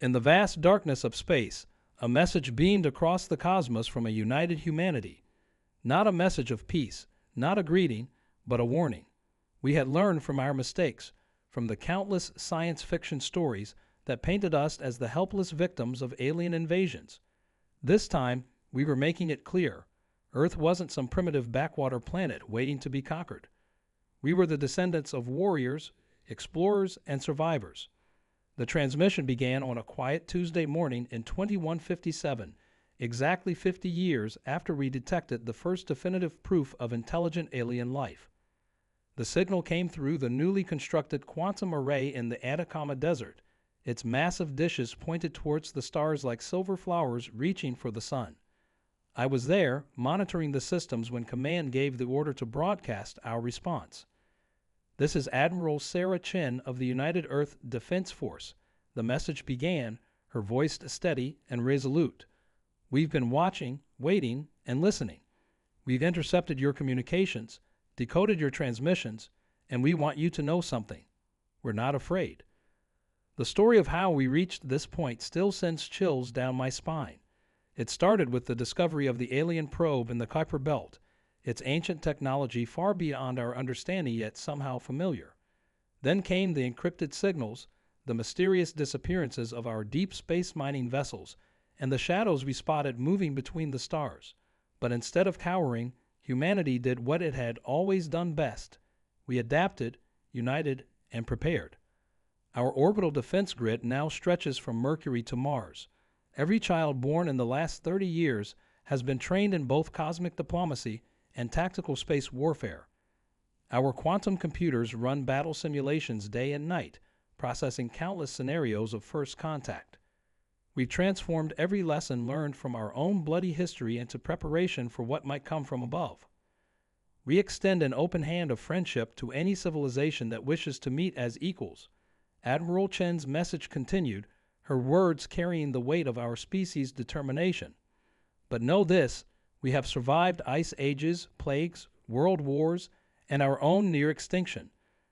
In the vast darkness of space, a message beamed across the cosmos from a united humanity. Not a message of peace, not a greeting, but a warning. We had learned from our mistakes, from the countless science fiction stories that painted us as the helpless victims of alien invasions. This time, we were making it clear. Earth wasn't some primitive backwater planet waiting to be conquered. We were the descendants of warriors, explorers, and survivors. The transmission began on a quiet Tuesday morning in 2157, exactly 50 years after we detected the first definitive proof of intelligent alien life. The signal came through the newly constructed quantum array in the Atacama Desert. Its massive dishes pointed towards the stars like silver flowers reaching for the sun. I was there, monitoring the systems when Command gave the order to broadcast our response. "This is Admiral Sarah Chin of the United Earth Defense Force," the message began, her voice steady and resolute. "We've been watching, waiting, and listening. We've intercepted your communications, decoded your transmissions, and we want you to know something. We're not afraid." The story of how we reached this point still sends chills down my spine. It started with the discovery of the alien probe in the Kuiper Belt, its ancient technology far beyond our understanding yet somehow familiar. Then came the encrypted signals, the mysterious disappearances of our deep space mining vessels, and the shadows we spotted moving between the stars. But instead of cowering, humanity did what it had always done best. We adapted, united, and prepared. Our orbital defense grid now stretches from Mercury to Mars. Every child born in the last 30 years has been trained in both cosmic diplomacy and tactical space warfare. Our quantum computers run battle simulations day and night, processing countless scenarios of first contact. We've transformed every lesson learned from our own bloody history into preparation for what might come from above. We extend an open hand of friendship to any civilization that wishes to meet as equals. Admiral Chen's message continued, her words carrying the weight of our species' determination. But know this, we have survived ice ages, plagues, world wars, and our own near extinction.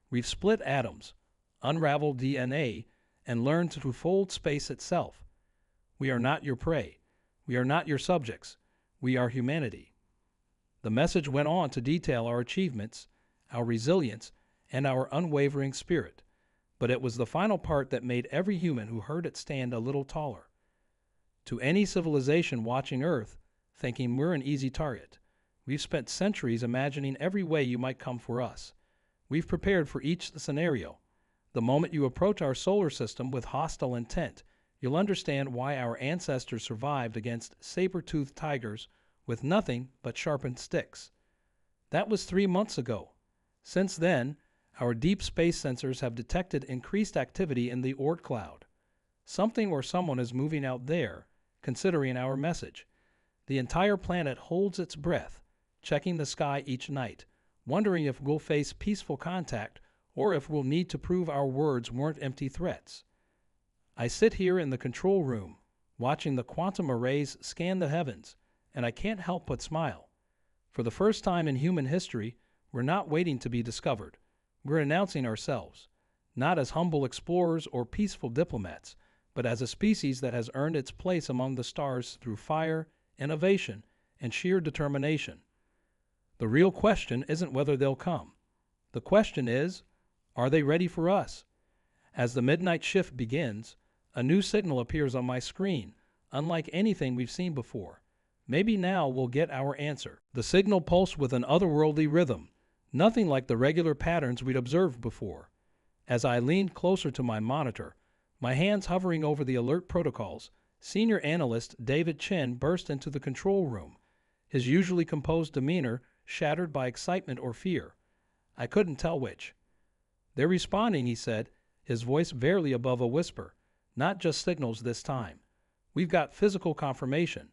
We've split atoms, unraveled DNA, and learned to fold space itself. We are not your prey. We are not your subjects. We are humanity. The message went on to detail our achievements, our resilience, and our unwavering spirit. But it was the final part that made every human who heard it stand a little taller. To any civilization watching Earth, thinking we're an easy target, we've spent centuries imagining every way you might come for us. We've prepared for each scenario. The moment you approach our solar system with hostile intent, you'll understand why our ancestors survived against saber-toothed tigers with nothing but sharpened sticks. That was 3 months ago. Since then, our deep space sensors have detected increased activity in the Oort cloud. Something or someone is moving out there, considering our message. The entire planet holds its breath, checking the sky each night, wondering if we'll face peaceful contact or if we'll need to prove our words weren't empty threats. I sit here in the control room, watching the quantum arrays scan the heavens, and I can't help but smile. For the first time in human history, we're not waiting to be discovered. We're announcing ourselves, not as humble explorers or peaceful diplomats, but as a species that has earned its place among the stars through fire, innovation, and sheer determination. The real question isn't whether they'll come. The question is, are they ready for us? As the midnight shift begins, a new signal appears on my screen, unlike anything we've seen before. Maybe now we'll get our answer. The signal pulsed with an otherworldly rhythm, nothing like the regular patterns we'd observed before. As I leaned closer to my monitor, my hands hovering over the alert protocols, Senior Analyst David Chen burst into the control room, his usually composed demeanor shattered by excitement or fear. I couldn't tell which. "They're responding," he said, his voice barely above a whisper. "Not just signals this time. We've got physical confirmation."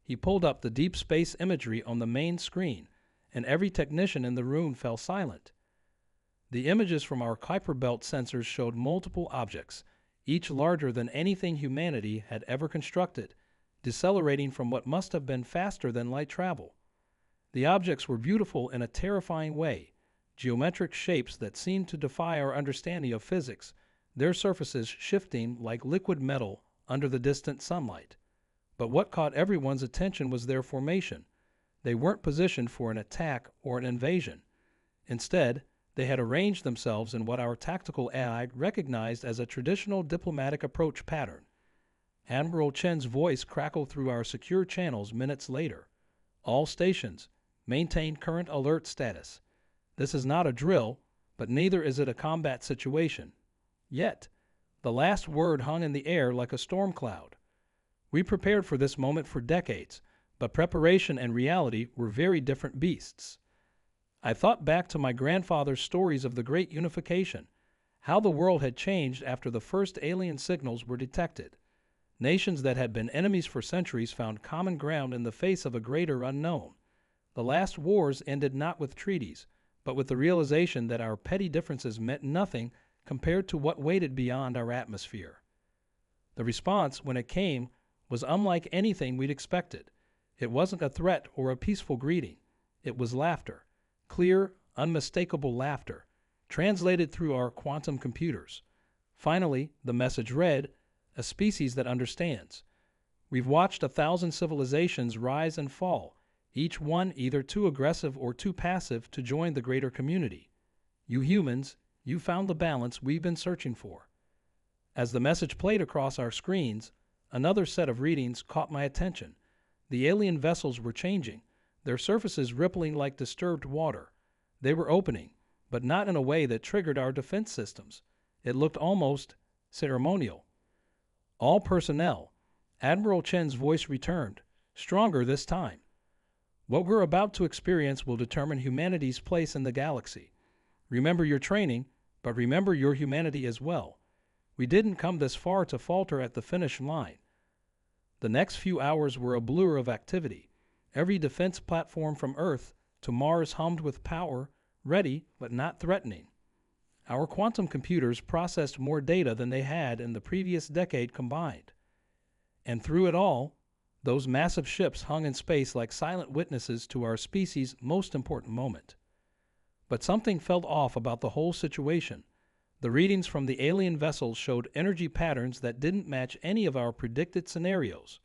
He pulled up the deep space imagery on the main screen, and every technician in the room fell silent. The images from our Kuiper Belt sensors showed multiple objects, each larger than anything humanity had ever constructed, decelerating from what must have been faster than light travel. The objects were beautiful in a terrifying way, geometric shapes that seemed to defy our understanding of physics, their surfaces shifting like liquid metal under the distant sunlight. But what caught everyone's attention was their formation. They weren't positioned for an attack or an invasion. Instead, they had arranged themselves in what our tactical AI recognized as a traditional diplomatic approach pattern. Admiral Chen's voice crackled through our secure channels minutes later. All stations, maintain current alert status. This is not a drill, but neither is it a combat situation. Yet, the last word hung in the air like a storm cloud. We prepared for this moment for decades, but preparation and reality were very different beasts. I thought back to my grandfather's stories of the Great Unification, how the world had changed after the first alien signals were detected. Nations that had been enemies for centuries found common ground in the face of a greater unknown. The last wars ended not with treaties, but with the realization that our petty differences meant nothing compared to what waited beyond our atmosphere. The response, when it came, was unlike anything we'd expected. It wasn't a threat or a peaceful greeting. It was laughter, clear, unmistakable laughter, translated through our quantum computers. Finally, the message read, "A species that understands." We've watched 1,000 civilizations rise and fall, each one either too aggressive or too passive to join the greater community. You humans, you found the balance we've been searching for. As the message played across our screens, another set of readings caught my attention. The alien vessels were changing, their surfaces rippling like disturbed water. They were opening, but not in a way that triggered our defense systems. It looked almost ceremonial. All personnel, Admiral Chen's voice returned, stronger this time. What we're about to experience will determine humanity's place in the galaxy. Remember your training, but remember your humanity as well. We didn't come this far to falter at the finish line. The next few hours were a blur of activity. Every defense platform from Earth to Mars hummed with power, ready but not threatening. Our quantum computers processed more data than they had in the previous decade combined. And through it all, those massive ships hung in space like silent witnesses to our species' most important moment. But something felt off about the whole situation. The readings from the alien vessels showed energy patterns that didn't match any of our predicted scenarios.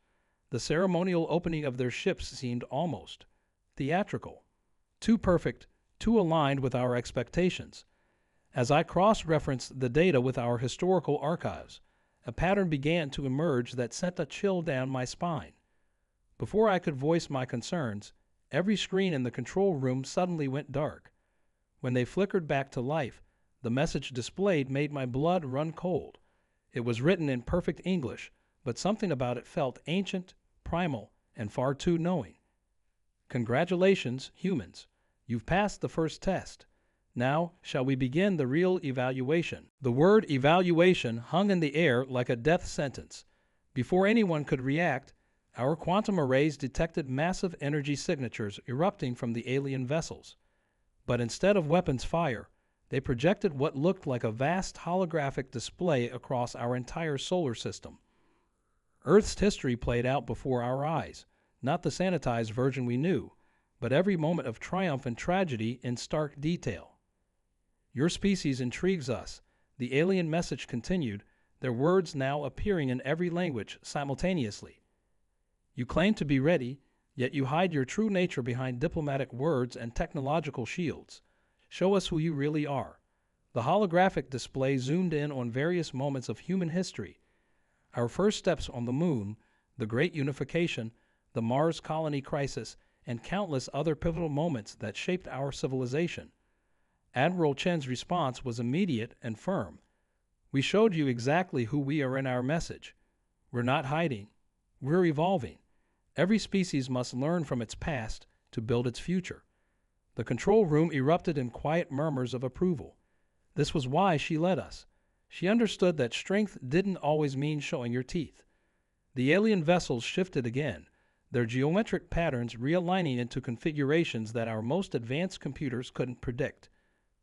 The ceremonial opening of their ships seemed almost theatrical, too perfect, too aligned with our expectations. As I cross-referenced the data with our historical archives, a pattern began to emerge that sent a chill down my spine. Before I could voice my concerns, every screen in the control room suddenly went dark. When they flickered back to life, the message displayed made my blood run cold. It was written in perfect English, but something about it felt ancient, primal, and far too knowing. Congratulations, humans. You've passed the first test. Now, shall we begin the real evaluation? The word evaluation hung in the air like a death sentence. Before anyone could react, our quantum arrays detected massive energy signatures erupting from the alien vessels. But instead of weapons fire, they projected what looked like a vast holographic display across our entire solar system. Earth's history played out before our eyes, not the sanitized version we knew, but every moment of triumph and tragedy in stark detail. Your species intrigues us, the alien message continued, their words now appearing in every language simultaneously. You claim to be ready, yet you hide your true nature behind diplomatic words and technological shields. Show us who you really are. The holographic display zoomed in on various moments of human history. Our first steps on the moon, the Great Unification, the Mars colony crisis, and countless other pivotal moments that shaped our civilization. Admiral Chen's response was immediate and firm. We showed you exactly who we are in our message. We're not hiding. We're evolving. Every species must learn from its past to build its future. The control room erupted in quiet murmurs of approval. This was why she led us. She understood that strength didn't always mean showing your teeth. The alien vessels shifted again, their geometric patterns realigning into configurations that our most advanced computers couldn't predict.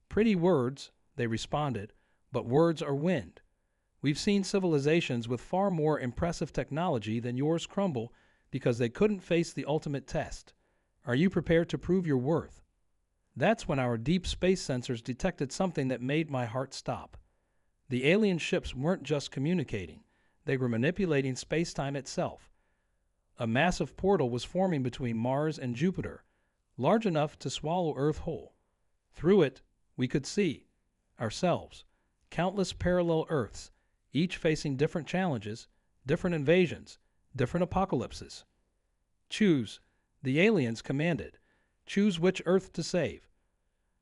Pretty words, they responded, but words are wind. We've seen civilizations with far more impressive technology than yours crumble because they couldn't face the ultimate test. Are you prepared to prove your worth? That's when our deep space sensors detected something that made my heart stop. The alien ships weren't just communicating. They were manipulating space-time itself. A massive portal was forming between Mars and Jupiter, large enough to swallow Earth whole. Through it, we could see ourselves, countless parallel Earths, each facing different challenges, different invasions, different apocalypses. Choose, the aliens commanded. Choose which Earth to save.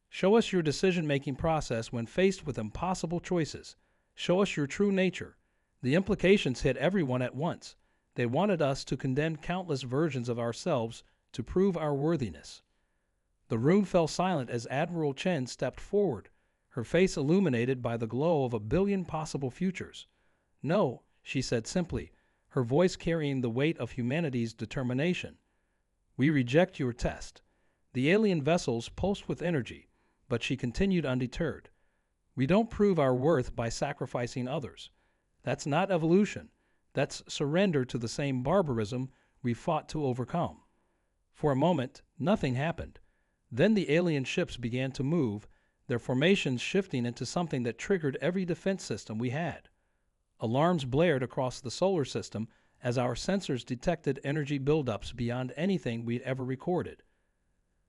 Show us your decision-making process when faced with impossible choices. Show us your true nature. The implications hit everyone at once. They wanted us to condemn countless versions of ourselves to prove our worthiness. The room fell silent as Admiral Chen stepped forward, her face illuminated by the glow of 1,000,000,000 possible futures. "No," she said simply, her voice carrying the weight of humanity's determination. "We reject your test." The alien vessels pulsed with energy, but she continued undeterred. "We don't prove our worth by sacrificing others. That's not evolution. That's surrender to the same barbarism we fought to overcome." For a moment, nothing happened. Then the alien ships began to move, their formations shifting into something that triggered every defense system we had. Alarms blared across the solar system as our sensors detected energy buildups beyond anything we'd ever recorded.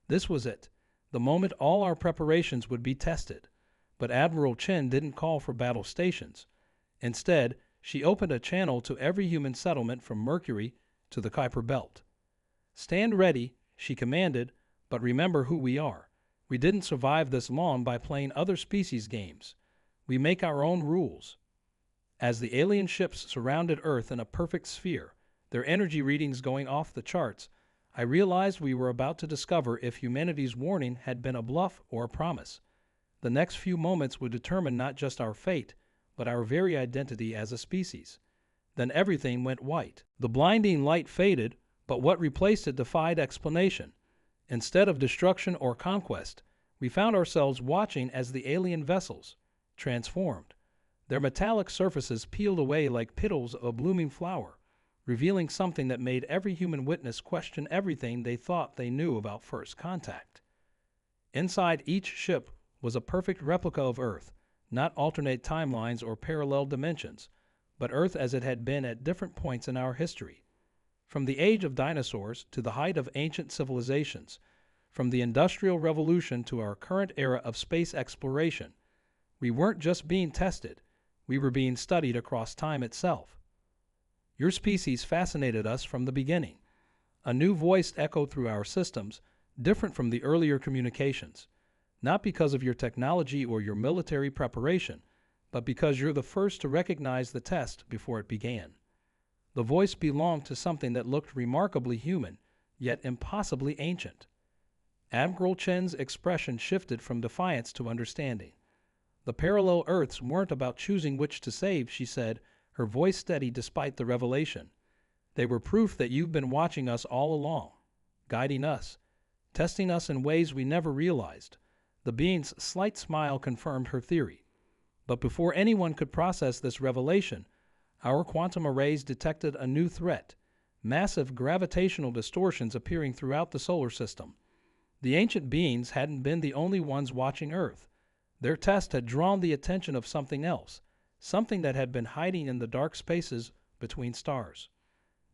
This was it, the moment all our preparations would be tested. But Admiral Chen didn't call for battle stations. Instead, she opened a channel to every human settlement from Mercury to the Kuiper Belt. "Stand ready," she commanded, "but remember who we are. We didn't survive this long by playing other species' games. We make our own rules." As the alien ships surrounded Earth in a perfect sphere, their energy readings going off the charts, I realized we were about to discover if humanity's warning had been a bluff or a promise. The next few moments would determine not just our fate, but our very identity as a species. Then everything went white. The blinding light faded, but what replaced it defied explanation. Instead of destruction or conquest, we found ourselves watching as the alien vessels transformed. Their metallic surfaces peeled away like petals of a blooming flower, revealing something that made every human witness question everything they thought they knew about first contact. Inside each ship was a perfect replica of Earth, not alternate timelines or parallel dimensions, but Earth as it had been at different points in our history. From the age of dinosaurs to the height of ancient civilizations, from the Industrial Revolution to our current era of space exploration, we weren't just being tested, we were being studied across time itself. Your species fascinated us from the beginning. A new voice echoed through our systems, different from the earlier communications. Not because of your technology or your military preparation, but because you're the first to recognize the test before it began. The voice belonged to something that looked remarkably human, yet impossibly ancient. Admiral Chen's expression shifted from defiance to understanding. "The parallel Earths weren't about choosing which to save," she said, her voice steady despite the revelation. "They were proof that you've been watching us all along, guiding us, testing us in ways we never realized." The being's slight smile confirmed her theory. But before anyone could process this revelation, our quantum arrays detected a new threat, massive gravitational distortions appearing throughout the solar system. The ancient beings hadn't been the only ones watching Earth. Their test had drawn the attention of something else, something that had been hiding in the dark spaces between stars.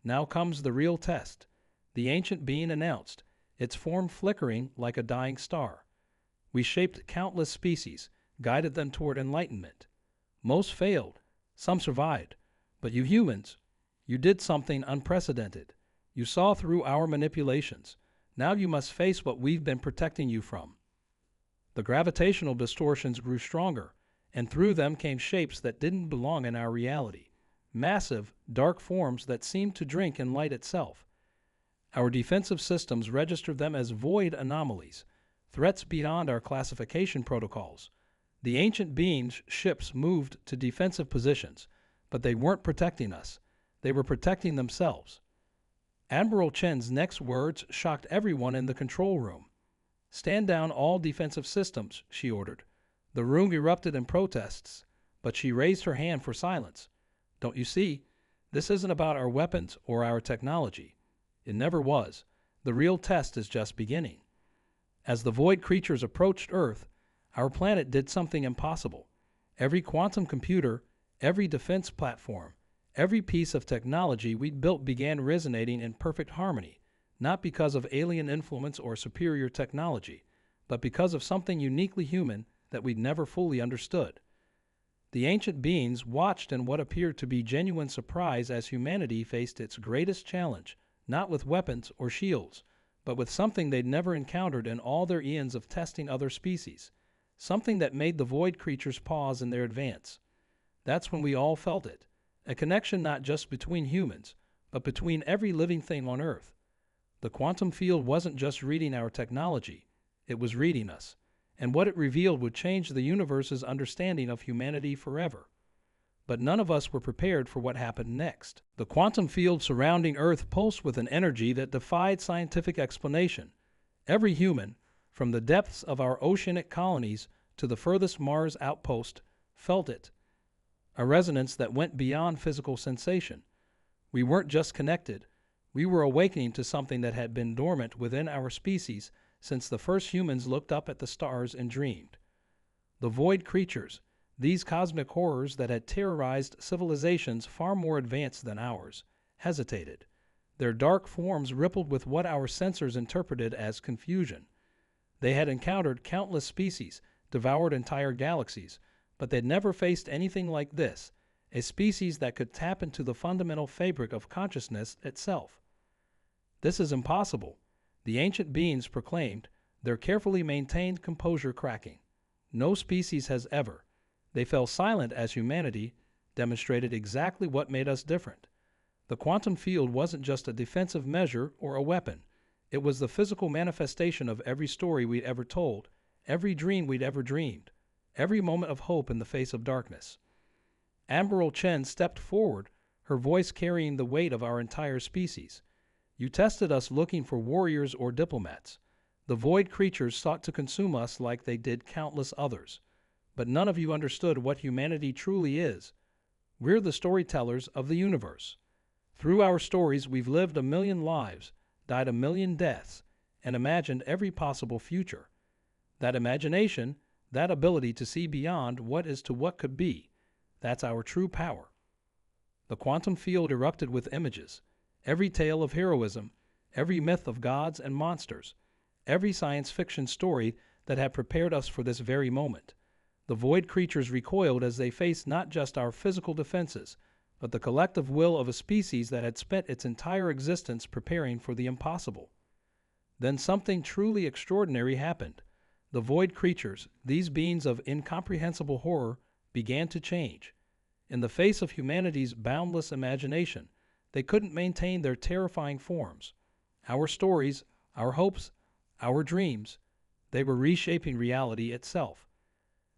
"Now comes the real test," the ancient being announced, its form flickering like a dying star. "We shaped countless species, guided them toward enlightenment. Most failed, some survived, but you humans, you did something unprecedented. You saw through our manipulations. Now you must face what we've been protecting you from." The gravitational distortions grew stronger, and through them came shapes that didn't belong in our reality. Massive, dark forms that seemed to drink in light itself. Our defensive systems registered them as void anomalies, threats beyond our classification protocols. The ancient beings' ships moved to defensive positions, but they weren't protecting us. They were protecting themselves. Admiral Chen's next words shocked everyone in the control room. "Stand down all defensive systems," she ordered. The room erupted in protests, but she raised her hand for silence. "Don't you see? This isn't about our weapons or our technology. It never was. The real test is just beginning." As the void creatures approached Earth, our planet did something impossible. Every quantum computer, every defense platform, Every piece of technology we'd built began resonating in perfect harmony, not because of alien influence or superior technology, but because of something uniquely human that we'd never fully understood. The ancient beings watched in what appeared to be genuine surprise as humanity faced its greatest challenge, not with weapons or shields, but with something they'd never encountered in all their eons of testing other species, something that made the void creatures pause in their advance. That's when we all felt it, a connection not just between humans, but between every living thing on Earth. The quantum field wasn't just reading our technology, it was reading us, and what it revealed would change the universe's understanding of humanity forever. But none of us were prepared for what happened next. The quantum field surrounding Earth pulsed with an energy that defied scientific explanation. Every human, from the depths of our oceanic colonies to the furthest Mars outpost, felt it. A resonance that went beyond physical sensation. We weren't just connected, we were awakening to something that had been dormant within our species since the first humans looked up at the stars and dreamed. The void creatures, these cosmic horrors that had terrorized civilizations far more advanced than ours, hesitated. Their dark forms rippled with what our sensors interpreted as confusion. They had encountered countless species, devoured entire galaxies, but they'd never faced anything like this, a species that could tap into the fundamental fabric of consciousness itself. This is impossible, the ancient beings proclaimed, their carefully maintained composure cracking. No species has ever. They fell silent as humanity demonstrated exactly what made us different. The quantum field wasn't just a defensive measure or a weapon. It was the physical manifestation of every story we'd ever told, every dream we'd ever dreamed, every moment of hope in the face of darkness. Admiral Chen stepped forward, her voice carrying the weight of our entire species. You tested us looking for warriors or diplomats. The void creatures sought to consume us like they did countless others. But none of you understood what humanity truly is. We're the storytellers of the universe. Through our stories, we've lived 1,000,000 lives, died 1,000,000 deaths, and imagined every possible future. That imagination, that ability to see beyond what is to what could be, that's our true power. The quantum field erupted with images. Every tale of heroism, every myth of gods and monsters, every science fiction story that had prepared us for this very moment. The void creatures recoiled as they faced not just our physical defenses, but the collective will of a species that had spent its entire existence preparing for the impossible. Then something truly extraordinary happened. The void creatures, these beings of incomprehensible horror, began to change. In the face of humanity's boundless imagination, they couldn't maintain their terrifying forms. Our stories, our hopes, our dreams, they were reshaping reality itself.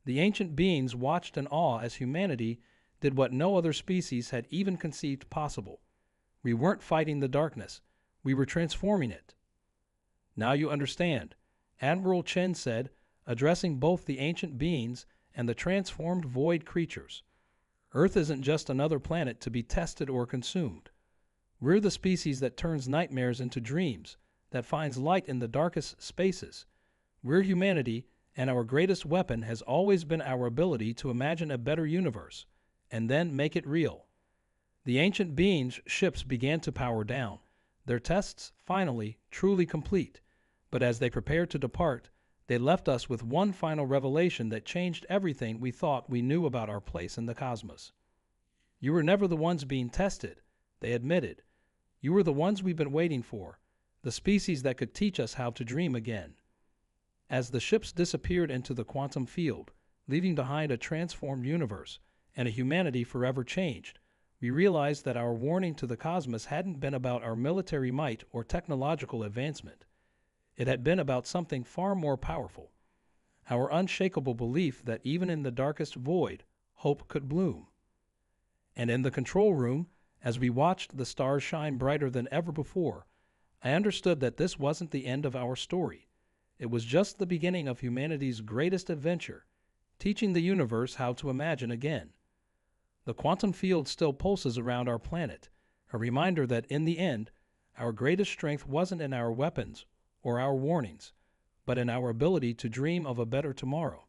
The ancient beings watched in awe as humanity did what no other species had even conceived possible. We weren't fighting the darkness, we were transforming it. Now you understand, Admiral Chen said, addressing both the ancient beings and the transformed void creatures. Earth isn't just another planet to be tested or consumed. We're the species that turns nightmares into dreams, that finds light in the darkest spaces. We're humanity, and our greatest weapon has always been our ability to imagine a better universe, and then make it real. The ancient beings' ships began to power down, their tests finally truly complete, but as they prepared to depart, they left us with one final revelation that changed everything we thought we knew about our place in the cosmos. You were never the ones being tested, they admitted. You were the ones we've been waiting for, the species that could teach us how to dream again. As the ships disappeared into the quantum field, leaving behind a transformed universe and a humanity forever changed, we realized that our warning to the cosmos hadn't been about our military might or technological advancement. It had been about something far more powerful, our unshakable belief that even in the darkest void, hope could bloom. And in the control room, as we watched the stars shine brighter than ever before, I understood that this wasn't the end of our story. It was just the beginning of humanity's greatest adventure, teaching the universe how to imagine again. The quantum field still pulses around our planet, a reminder that in the end, our greatest strength wasn't in our weapons or our warnings, but in our ability to dream of a better tomorrow.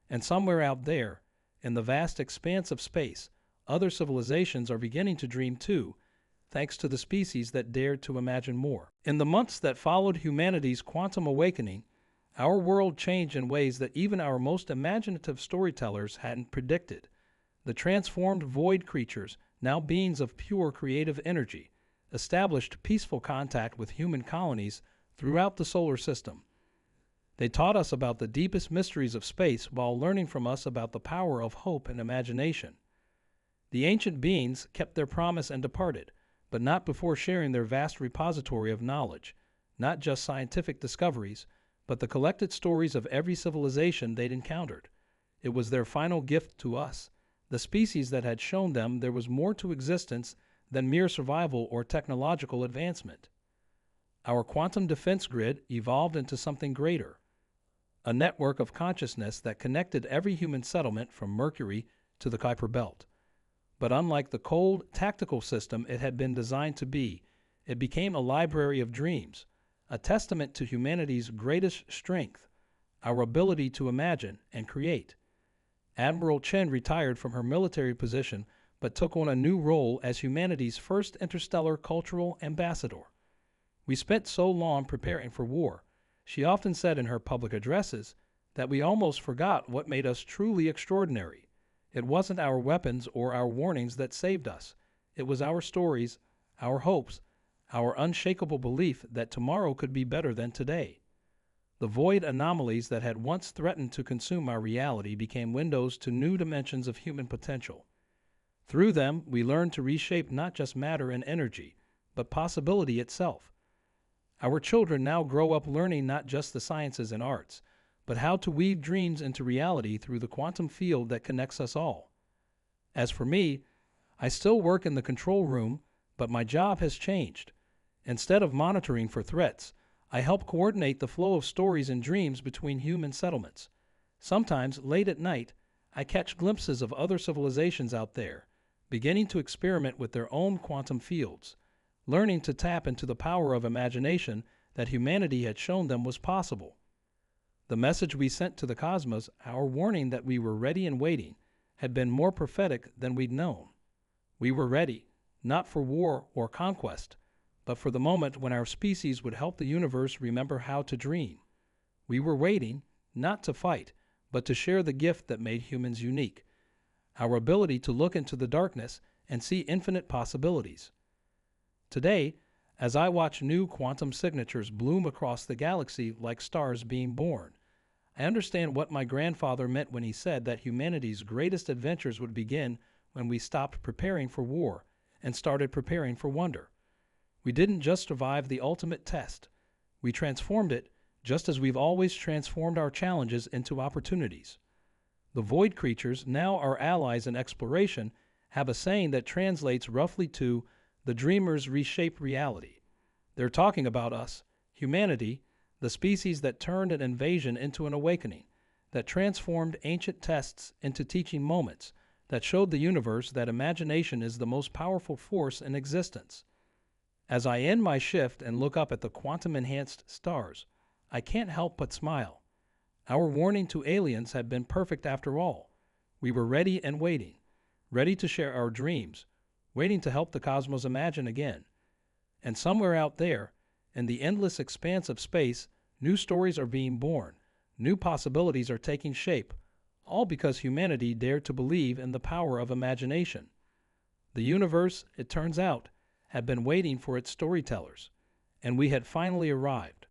And somewhere out there, in the vast expanse of space, other civilizations are beginning to dream too, thanks to the species that dared to imagine more. In the months that followed humanity's quantum awakening, our world changed in ways that even our most imaginative storytellers hadn't predicted. The transformed void creatures, now beings of pure creative energy, established peaceful contact with human colonies throughout the solar system. They taught us about the deepest mysteries of space while learning from us about the power of hope and imagination. The ancient beings kept their promise and departed, but not before sharing their vast repository of knowledge, not just scientific discoveries, but the collected stories of every civilization they'd encountered. It was their final gift to us, the species that had shown them there was more to existence than mere survival or technological advancement. Our quantum defense grid evolved into something greater, a network of consciousness that connected every human settlement from Mercury to the Kuiper Belt. But unlike the cold, tactical system it had been designed to be, it became a library of dreams, a testament to humanity's greatest strength, our ability to imagine and create. Admiral Chen retired from her military position but took on a new role as humanity's first interstellar cultural ambassador. We spent so long preparing for war, she often said in her public addresses, that we almost forgot what made us truly extraordinary. It wasn't our weapons or our warnings that saved us. It was our stories, our hopes, our unshakable belief that tomorrow could be better than today. The void anomalies that had once threatened to consume our reality became windows to new dimensions of human potential. Through them, we learned to reshape not just matter and energy, but possibility itself. Our children now grow up learning not just the sciences and arts, but how to weave dreams into reality through the quantum field that connects us all. As for me, I still work in the control room, but my job has changed. Instead of monitoring for threats, I help coordinate the flow of stories and dreams between human settlements. Sometimes, late at night, I catch glimpses of other civilizations out there, beginning to experiment with their own quantum fields, learning to tap into the power of imagination that humanity had shown them was possible. The message we sent to the cosmos, our warning that we were ready and waiting, had been more prophetic than we'd known. We were ready, not for war or conquest, but for the moment when our species would help the universe remember how to dream. We were waiting, not to fight, but to share the gift that made humans unique, our ability to look into the darkness and see infinite possibilities. Today, as I watch new quantum signatures bloom across the galaxy like stars being born, I understand what my grandfather meant when he said that humanity's greatest adventures would begin when we stopped preparing for war and started preparing for wonder. We didn't just survive the ultimate test. We transformed it just as we've always transformed our challenges into opportunities. The void creatures, now our allies in exploration, have a saying that translates roughly to, "The dreamers reshape reality." They're talking about us, humanity, the species that turned an invasion into an awakening, that transformed ancient tests into teaching moments, that showed the universe that imagination is the most powerful force in existence. As I end my shift and look up at the quantum-enhanced stars, I can't help but smile. Our warning to aliens had been perfect after all. We were ready and waiting, ready to share our dreams, waiting to help the cosmos imagine again. And somewhere out there, in the endless expanse of space, new stories are being born, new possibilities are taking shape, all because humanity dared to believe in the power of imagination. The universe, it turns out, had been waiting for its storytellers, and we had finally arrived.